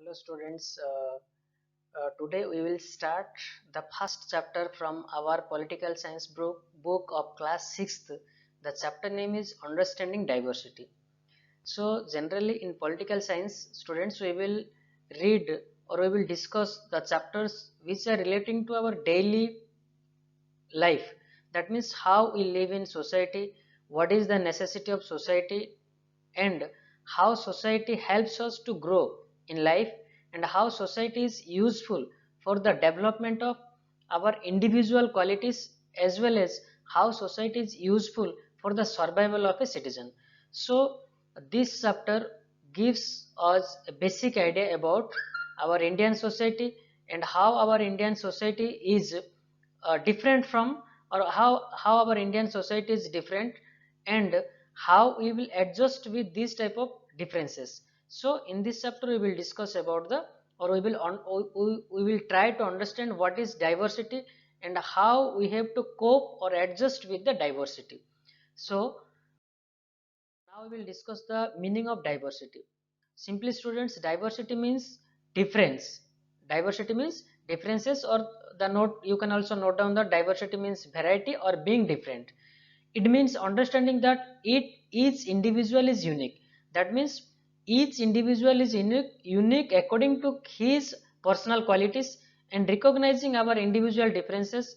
Hello students, today we will start the first chapter from our political science book of class 6th. The chapter name is Understanding Diversity. So generally in political science, students, we will read or we will discuss the chapters which are relating to our daily life. That means how we live in society, what is the necessity of society, and how society helps us to grow in life, and how society is useful for the development of our individual qualities, as well as how society is useful for the survival of a citizen. So this chapter gives us a basic idea about our Indian society and how our Indian society is different from, or how our Indian society is different, and how we will adjust with these type of differences. So in this chapter we will discuss about the, or we will try to understand what is diversity and how we have to cope or adjust with the diversity. So now we will discuss the meaning of diversity. Simply students, diversity means difference. Diversity means differences, or the note, you can also note down that diversity means variety or being different. It means understanding that each individual is unique. That means each individual is unique according to his personal qualities, and recognizing our individual differences.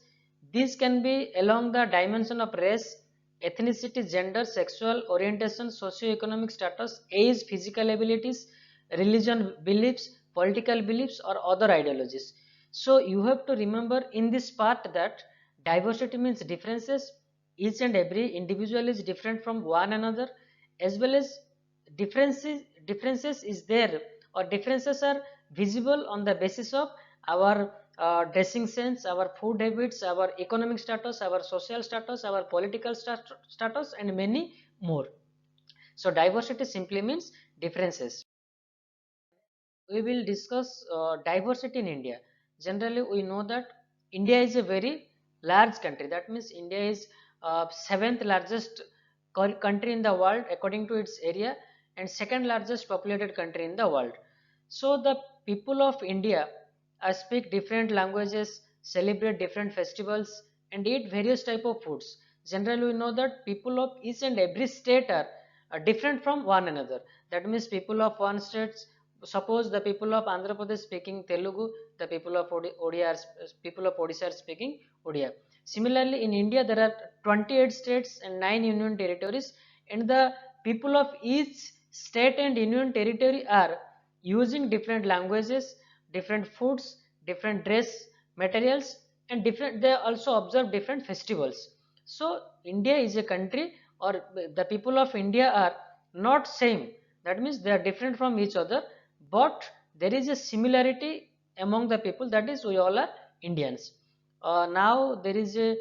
These can be along the dimension of race, ethnicity, gender, sexual orientation, socio-economic status, age, physical abilities, religion beliefs, political beliefs, or other ideologies. So you have to remember in this part that diversity means differences. Each and every individual is different from one another, as well as differences is there, or differences are visible on the basis of our dressing sense, our food habits, our economic status, our social status, our political status, and many more. So diversity simply means differences. We will discuss diversity in India. Generally, we know that India is a very large country. That means India is seventh largest country in the world according to its area, and second largest populated country in the world. So the people of India speak different languages, celebrate different festivals, and eat various type of foods. Generally, we know that people of each and every state are different from one another. That means people of one state, suppose the people of Andhra Pradesh speaking Telugu, the people of people of Odisha are speaking Odia. Similarly, in India there are 28 states and 9 union territories, and the people of each state and union territory are using different languages, different foods, different dress materials, and different. They also observe different festivals. So India is a country, or the people of India are not same. That means they are different from each other, but there is a similarity among the people, that is we all are Indians. Now there is a,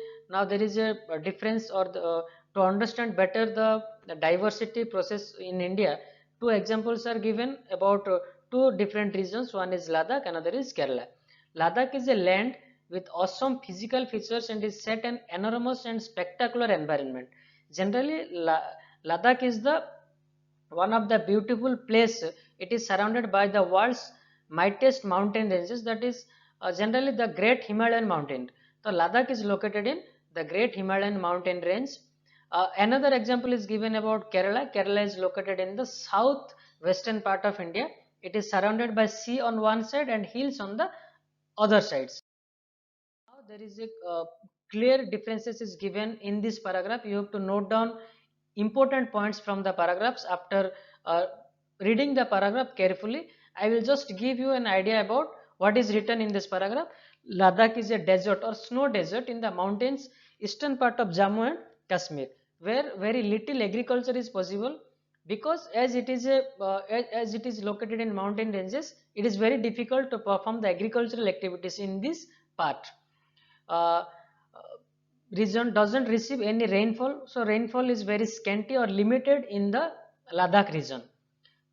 difference, or to understand better the diversity process in India, two examples are given about two different regions. One is Ladakh, another is Kerala. Ladakh is a land with awesome physical features and is set an enormous and spectacular environment. Generally, Ladakh is the one of the beautiful place. It is surrounded by the world's mightiest mountain ranges, that is generally the Great Himalayan Mountain. So Ladakh is located in the Great Himalayan Mountain range. Another example is given about Kerala. Kerala is located in the south western part of India. It is surrounded by sea on one side and hills on the other sides. Now there is a clear differences is given in this paragraph. You have to note down important points from the paragraphs. After uh, reading the paragraph carefully, I will just give you an idea about what is written in this paragraph. Ladakh is a desert or snow desert in the mountains eastern part of Jammu and Kashmir, where very little agriculture is possible, because as it is as it is located in mountain ranges, it is very difficult to perform the agricultural activities in this part. uh, Region doesn't receive any rainfall, so rainfall is very scanty or limited in the Ladakh region.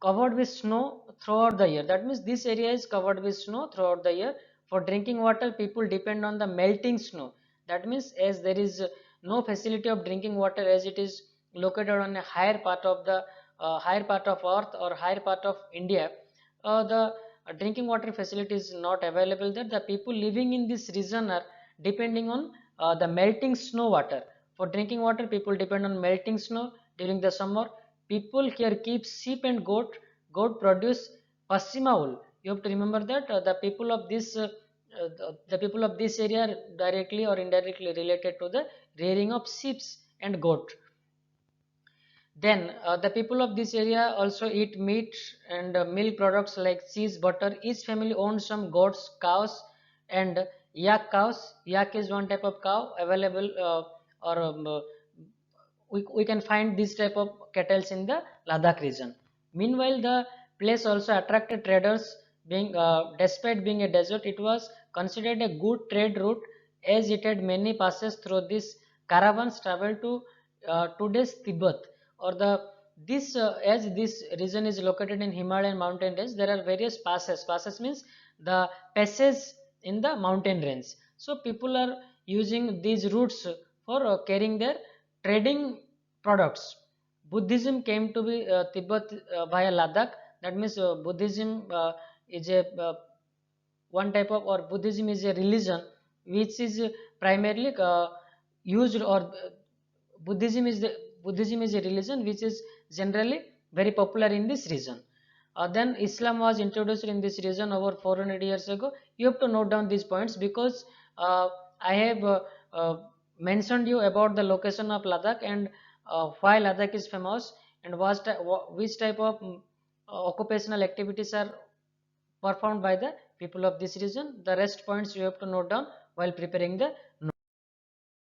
Covered with snow throughout the year, that means this area is covered with snow throughout the year. For drinking water, people depend on the melting snow. That means as there is no facility of drinking water, as it is located on a higher part of the higher part of earth or higher part of India, the drinking water facility is not available there. The people living in this region are depending on the melting snow water. For drinking water, people depend on melting snow during the summer. People here keep sheep and goat. Goat produce Paschima wool. You have to remember that the people of this area are directly or indirectly related to the rearing of sheep and goat. Then the people of this area also eat meat and milk products like cheese, butter. Each family owns some goats, cows, and yak cows. Yak is one type of cow available, or we can find this type of cattle in the Ladakh region. Meanwhile, the place also attracted traders. Being despite being a desert, it was considered a good trade route as it had many passes through. This caravans traveled to today's Tibet, or the this as this region is located in Himalayan mountain range. There are various passes. Passes means the passes in the mountain range. So people are using these routes for carrying their trading products. Buddhism came to be Tibet via Ladakh. That means Buddhism is a one type of, or Buddhism is a religion which is primarily used, or Buddhism is a religion which is generally very popular in this region. Then Islam was introduced in this region over 400 years ago. You have to note down these points because I have mentioned you about the location of Ladakh and why Ladakh is famous and which type of occupational activities are performed by the people of this region. The rest points you have to note down while preparing the note.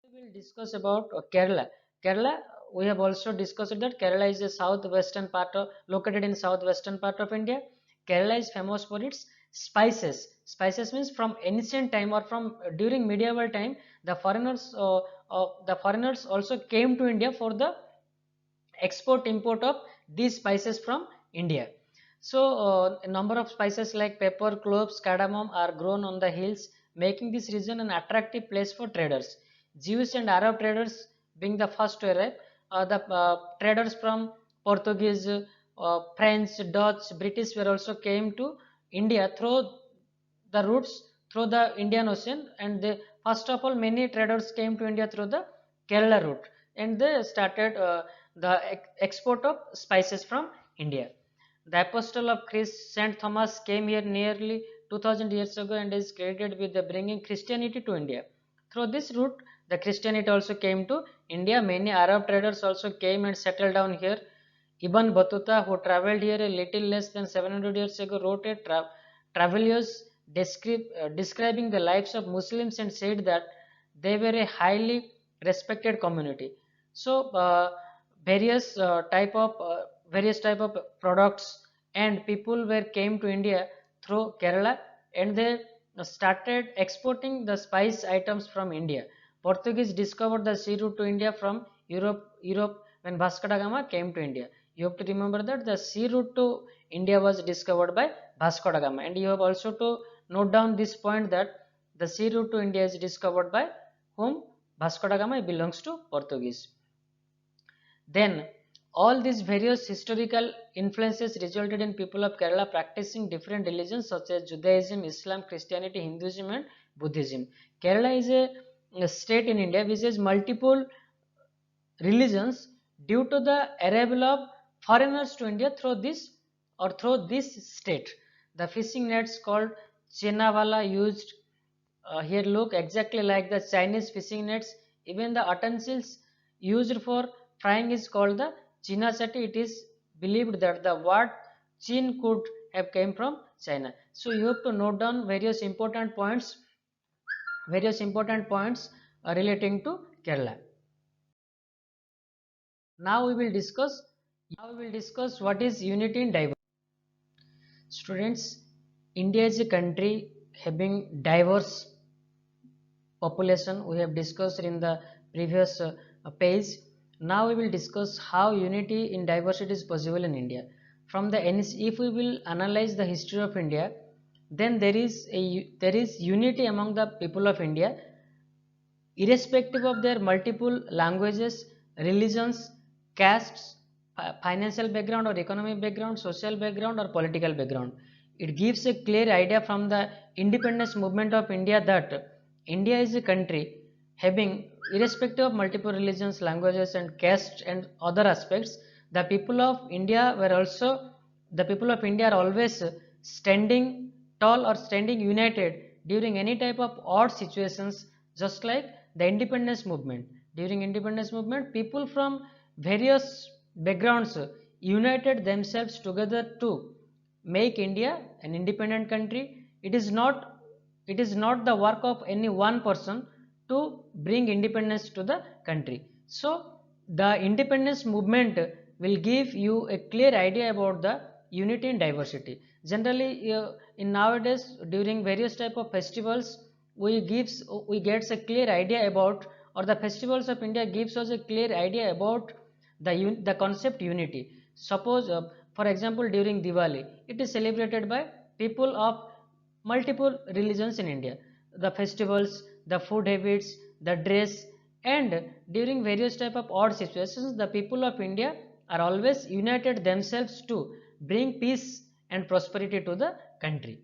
We will discuss about Kerala. Kerala, we have also discussed that Kerala is a southwestern part of, located in southwestern part of India. Kerala is famous for its spices. Spices means from ancient time or from during medieval time, the foreigners also came to India for the export import of these spices from India. So a number of spices like pepper, cloves, cardamom are grown on the hills, making this region an attractive place for traders. Jewish and Arab traders being the first to arrive, the traders from Portuguese, French, Dutch, British were also came to India through the routes through the Indian Ocean, and they, first of all, many traders came to India through the Kerala route, and they started the export of spices from India. The apostle of Christ, Saint Thomas, came here nearly 2000 years ago and is credited with the bringing Christianity to India. Through this route, the Christianity also came to India. Many Arab traders also came and settled down here. Ibn Battuta, who travelled here a little less than 700 years ago, wrote a travelers describing the lives of Muslims and said that they were a highly respected community. So various various type of products and people were came to India through Kerala, and they started exporting the spice items from India. Portuguese discovered the sea route to India from Europe when Vasco da Gama came to India. You have to remember that the sea route to India was discovered by Vasco da Gama, and you have also to note down this point that the sea route to India is discovered by whom? Vasco da Gama belongs to Portuguese. Then all these various historical influences resulted in people of Kerala practicing different religions such as Judaism, Islam, Christianity, Hinduism and Buddhism. Kerala is a state in India which has multiple religions due to the arrival of foreigners to India through this state. The fishing nets called Chenawala used here look exactly like the Chinese fishing nets. Even the utensils used for frying is called the Chinachati. It is believed that the word Chin could have came from China. So you have to note down various important points relating to Kerala. Now we will discuss what is unity in diversity. Students, India is a country having diverse population. We have discussed in the previous page. Now we will discuss how unity in diversity is possible in India. If we will analyze the history of India, then there is unity among the people of India, irrespective of their multiple languages, religions, castes, financial background or economic background, social background or political background. It gives a clear idea from the independence movement of India that India is a country having, irrespective of multiple religions, languages, and caste and other aspects, the people of India were also, the people of India are always standing tall or standing united during any type of odd situations, just like the independence movement. During independence movement, people from various backgrounds united themselves together to make India an independent country. It is not the work of any one person to bring independence to the country. So the independence movement will give you a clear idea about the unity and diversity. Generally, in nowadays during various type of festivals, we gets a clear idea about, or the festivals of India gives us a clear idea about the concept unity. Suppose, for example, during Diwali, it is celebrated by people of multiple religions in India. The festivals, the food habits, the dress, and during various type of odd situations, the people of India are always united themselves to bring peace and prosperity to the country.